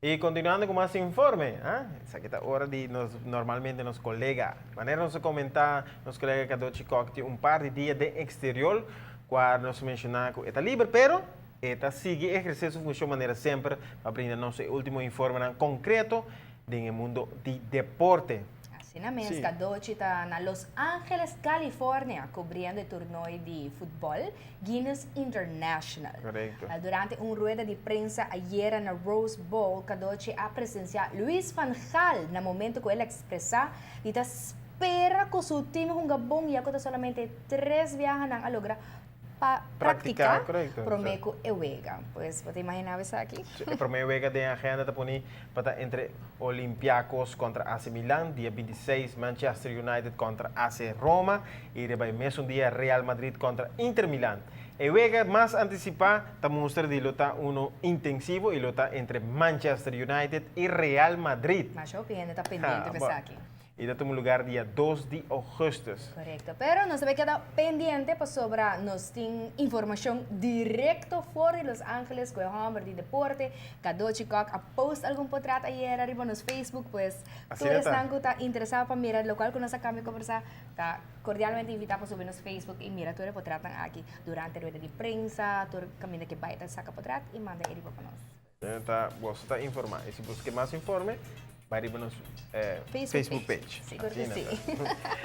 Y continuando con más informe, essa aqui tá hora de normalmente nos colega, maneira nos comentar, nos colega Kadochi Cocktail um par de dias de exterior, quando nos mencionar que está livre, pero está sigue exercer sua função maneira sempre para aprender nosso último informe concreto do mundo de deporte. Así na mes, Sí. Kadochi está na Los Angeles, California, cobrindo o torneio de futebol Guinness International. Correcto. Durante uma rueda de prensa ayer na Rose Bowl, Kadochi a presenciar Luis Van Gaal na momento que ele expressa e está espera que o seu time um gabong e agora solamente 3 viajes nang alogra para Praticar, praticar correcto. Promeco Ewega. Pues, ¿te imaginabas isso aqui? O primeiro jogo da agenda está para entre Olympiacos contra AC Milan, dia 26, Manchester United contra AC Roma e depois mesmo dia Real Madrid contra Inter Milan. O jogo mais antecipado está mostra de luta intensivo e luta entre Manchester United e Real Madrid. Mas eu está pendente Ah, dessa bom. aqui. E dá um lugar dia 2 de agosto. Correcto, pero nos debe quedar pendiente pues, sobre nos tem informação directo fora de Los Angeles com o Hammer de Deporte. Kadochi Cock a post algum portrait ayer arriba nos Facebook, pues Así todos está. están que está interesado para mirar lo cual que nos acaba de conversar, está cordialmente invitado para subir nos Facebook y mira todo el portrait aqui durante a rueda de prensa, todo o caminho que vai saca portrait e manda ele para nós. Você está informado. E se buscar mais informe, vai para nosso Facebook page. Seguro que Assim, sim. né?